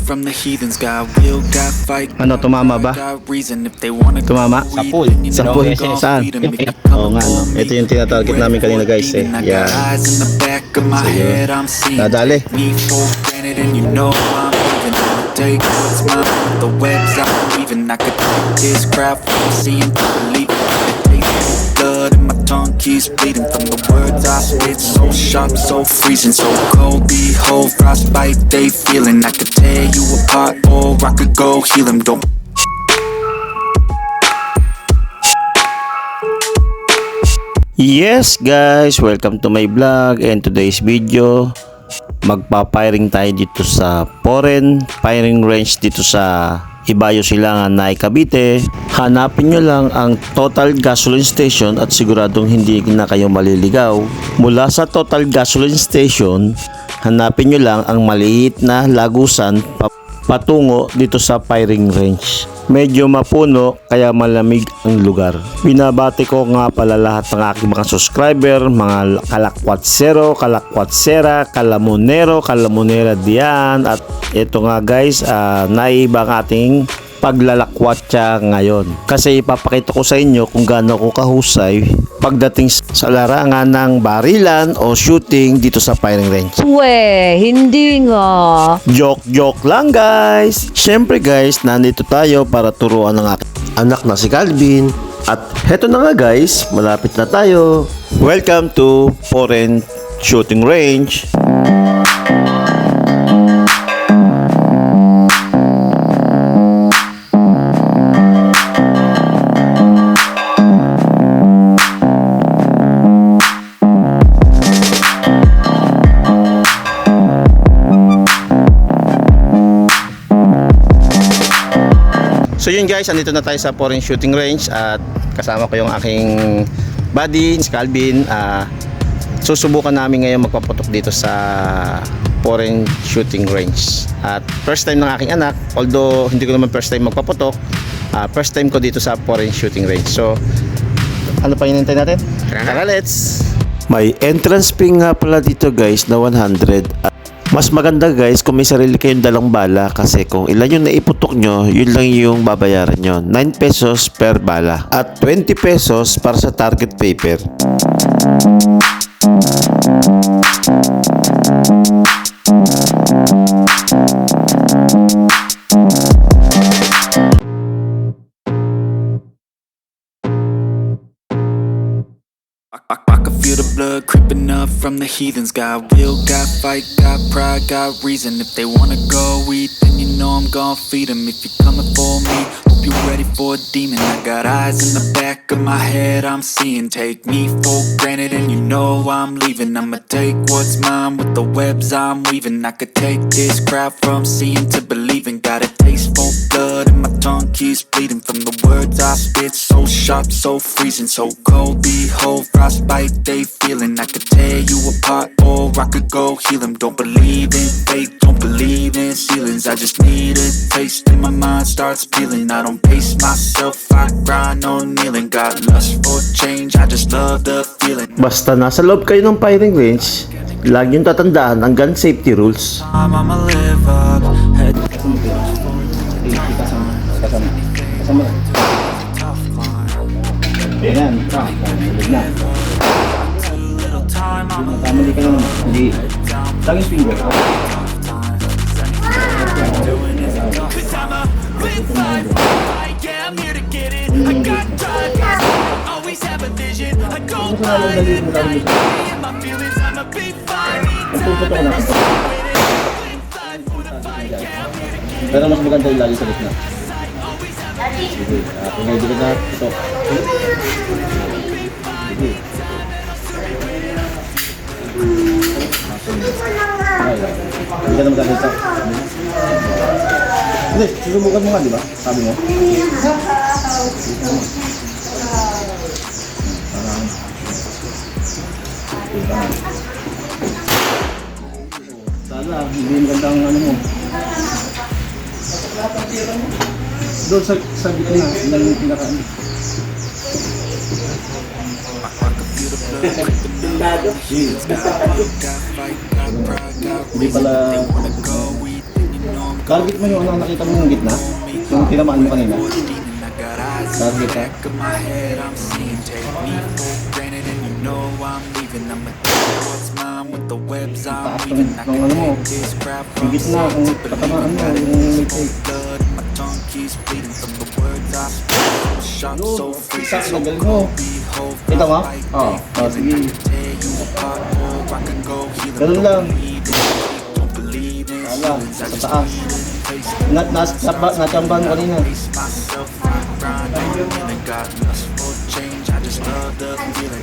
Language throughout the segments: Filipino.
from the heathens. Got will, got fight. Ano, tumama ba? Got reason if they wanna go Tumama? eat, Sa pool. then you Sa know pool? I'm gonna Saan? feed 'em. If you Oo come nga, no? for me, Ito yung tinatarget namin kanina guys eh. I Yan. got eyes in the back of my head, I'm seeing. Nadali. Me for granted, and you know I'm leaving. I'ma take what's mine with the webs I'm weaving. I could take this crowd from seeing to believe it. I could take blood and my tongue keeps bleeding from the words I spit. So sharp, so freezing, so cold. Behold, frostbite they feeling. I could tear you apart, or I could go heal them. Don't. Yes guys, welcome to my vlog, and today's video magpa-firing tayo dito sa foreign firing range dito sa Ibayo, Silangan, Naik, Cavite. Hanapin nyo lang ang Total Gasoline Station at siguradong hindi na kayo maliligaw. Mula sa Total Gasoline Station, hanapin nyo lang ang maliit na lagusan patungo dito sa firing range. Medyo mapuno kaya malamig ang lugar. Binabati ko nga pala lahat ng aking mga subscriber, mga kalakwatsero, kalakwatsera, kalamonero, kalamonera diyan. At ito nga guys, naiba ang ating paglalakwatsa ngayon. Kasi ipapakita ko sa inyo kung gaano ko kahusay pagdating sa larangan ng barilan o shooting dito sa firing range. Hindi nga. Joke lang guys. Syempre guys, nandito tayo para turuan ng aking anak na si Calvin. At heto na nga guys, malapit na tayo. Welcome to foreign shooting range. So yun guys, andito na tayo sa foreign shooting range at kasama ko yung aking buddy, si Calvin. Susubukan namin ngayon magpaputok dito sa foreign shooting range. At first time ng aking anak, although hindi ko naman first time magpaputok, first time ko dito sa foreign shooting range. So ano pa hinintay natin? Tara, let's! May entrance fee nga pala dito guys na 100. Mas maganda guys kung may sarili kayong dalang bala, kasi kung ilan yung naiputok nyo, yun lang yung babayaran nyo. 9 pesos per bala at 20 pesos para sa target paper. I can feel the blood creeping up from the heathens. Got will, got fight, got pride, got reason. If they wanna go eat, then you know I'm gonna feed them. If you're coming for me, hope you're ready for a demon. I got eyes in the back of my head, I'm seeing. Take me for granted and you know I'm leaving. I'ma take what's mine with the webs I'm weaving. I could take this crowd from seeing to believing. Got a taste for blood and my tongue keeps bleeding from the words I spit. So sharp, so freezing, so cold. Behold, frostbite they feeling. I could tear you apart, or I could go heal them. Don't believe in fate, don't believe in ceilings. I just need a taste and my mind starts peeling. I don't pace myself, I grind on kneeling. Got lust for change, I just love the feeling. Basta nasa loob kayo ng firing range, lagi yung tatandaan ang gun safety rules. I'ma live up. Head Ayan, na. Kamali ka naman. Hindi. Lagi finger. Pero mas maganda yung lagi sa gitna. Sige, pagay dito na ito. Sige. Hindi ka na magaganda. Hindi, susubukan mo nga, di ba? Sabi mo? Sana, hindi maganda ang ano mo. Doon sa gitna, yung pinaka-ano. Hindi pala Target mo yung ano nakita mo yung gitna? Yung tinamaan mo kanina? Target ha? Back of my head, I'm seeing, take me for granted, and you know I'm leaving. I'ma take what's mine with the webs I'm Taas weaving. I ng can ano mo. take this crap Yung from gitna, kung ceiling to tatamaan mo, believing. yung may Got take. blood and my tongue keeps bleeding from the words I speak. So sharp, so free, Kita, so galing mo. behold. Kita mo? Right Oo. there, Sige. I can tear you apart, or I can go heal Ganun lang. Don't believe in Wala, feelings, I sa just taas. Natsambahan mo kanina. pace myself, I grind on and got lust for change. I just love the feeling.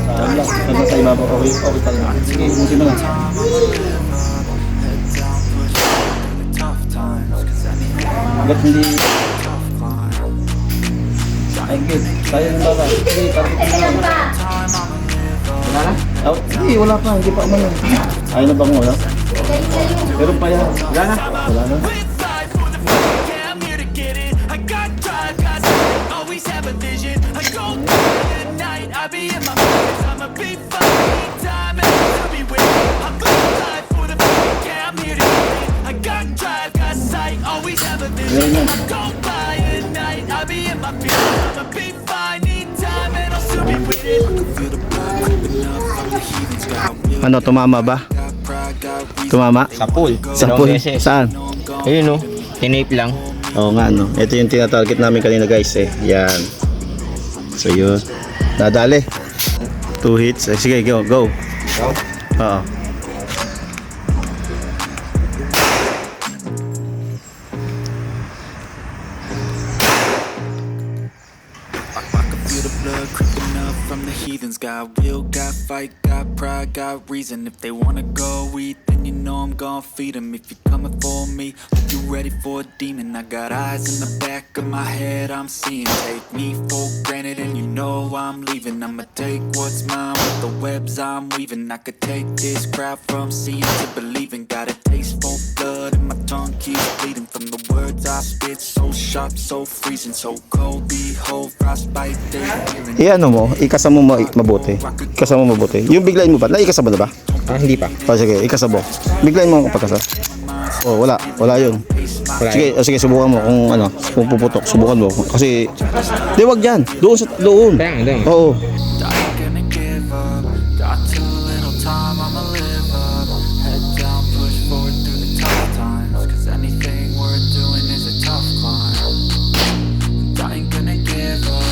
Saan lang. Ano sa ibabaw? Okay, okay pa rin. Sige, ubusin mo lang. Head down, push through the tough times, 'cause anything Hanggat hindi... tough climb. Ay, good. Kaya ng baba. Sige, target mo lang. Wala na? Oh, hindi, wala pa. Hindi pa umano. Ayaw na bang wala? Meron pa yan. Wala na? Wala na. Yeah, I'm here to get it. I got drive, got sight, always have a vision. I go at night, I be in my place. I'ma be fine, anytime, and I'll be with it. I'm living life for the fame. Yeah, I'm here to get it. I got drive, got sight, always have a vision. I go by at night, I be in my feelings. I'ma be fine, anytime, and I'll still be with it. Feel the blood creeping up from the heathens. Got will, Ano, tumama ba? got pride, got reason. Tumama? Sa pool. Sa pool? Saan? Ayun o. Tinape lang. Oo nga, no. Ito yung tinatarget namin kanina, guys, eh. Yan. So, yun. Nadali. 2 hits. Eh, sige, go. Go. Oo. I can feel the blood creeping up from the heathens. Got will, got fight, got pride, got reason. If they wanna go eat, then you know I'm gon' feed them. If you're coming for me, hope you ready for a demon. I got eyes in the back of my head, I'm seeing. Take me for granted, and you know I'm leaving. I'ma take what's mine with the webs I'm weaving. I could take this crowd from seeing to believing. Got a taste for blood, and my tongue keeps bleeding from the words I spit. So sharp, so freezing, so cold. Behold, frostbite, they feeling. Ano mo, ikasa mo mabuti. Ikasa mo mabuti. Yung biglayin mo ba? Naikasa mo na ba? Ah, hindi pa. O sige, ikasa mo. Biglayin mo ang pagkasa. Oh, wala. Wala yun. Sige, sige, subukan mo kung ano, kung puputok, subukan mo. Kasi, di wag dyan. Doon sa, doon. Kaya nga, doon. Oo. I ain't gonna give up. Got too little time, I'ma live up. Head down, push forward through the tough times. 'Cause anything worth doing is a tough climb. I ain't gonna give up.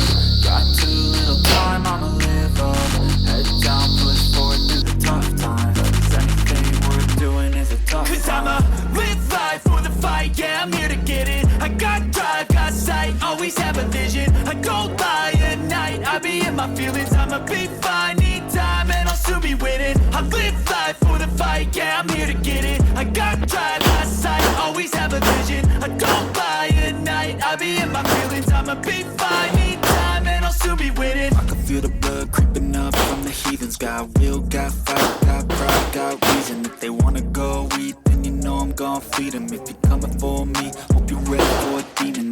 Got too little time, I'ma live up. Head down, push forward through the tough times. 'Cause anything worth doing is a tough Cause climb. I'ma live life for the fight, yeah, I'm here to get it. I got drive, got sight, always have a vision. I go by at night, I be in my feelings. I'ma be fine, need time, and I'll soon be winning. I live life for the fight, yeah, I'm here to get it. I got drive, got sight, always have a vision. I go by at night, I be in my feelings. I'ma be fine, need time, and I'll soon be winning. I can feel the blood creeping up from the heathens. Got will, got fight, got pride, got reason. If they wanna go eat, then you know I'm gon' feed them. If you're coming for me, hope you're ready for a demon.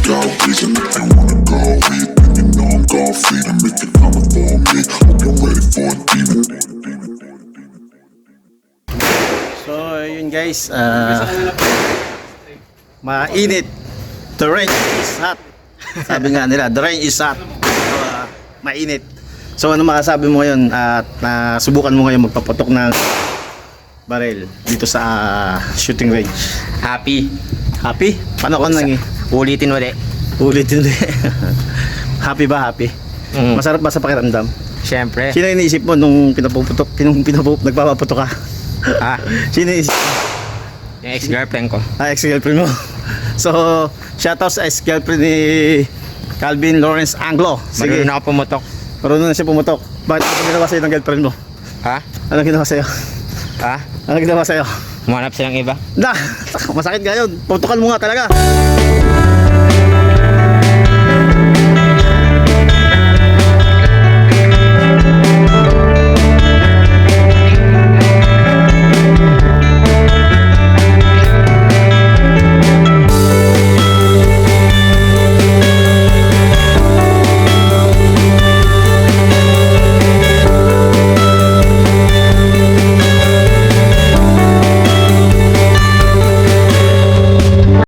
Got reason if you wanna go eat, then you know I'm gon' feed 'em. If you're coming for me, hope you're ready for a demon. So, yun guys. Mainit. The rain is hot. Sabi nga nila, the rain is hot. So, mainit. So, ano makasabi mo ngayon at nasubukan mo ngayon magpaputok ng barrel dito sa shooting range? Happy. Happy? Paano ko nang Ulitin ulit. ulitin ulit? Happy ba? Happy? Mm. Masarap ba sa pakiramdam? Siyempre. Sino iniisip mo nung pinapuputok, nagpapaputok ka? Ah, Sino iniisip? yung ex-girlfriend ko. Ex-girlfriend mo. So, shoutout sa ex-girlfriend ni Calvin Lawrence Anglo. Sige, Marunong ako pumutok. marunong na siya pumutok. Bakit ano ginawa sa'yo ng girlfriend mo? Ha? Ano ginawa sa'yo? Ha? Ano ginawa sa'yo? Humanap silang iba. Na! Masakit nga yun. Putukan mo nga talaga.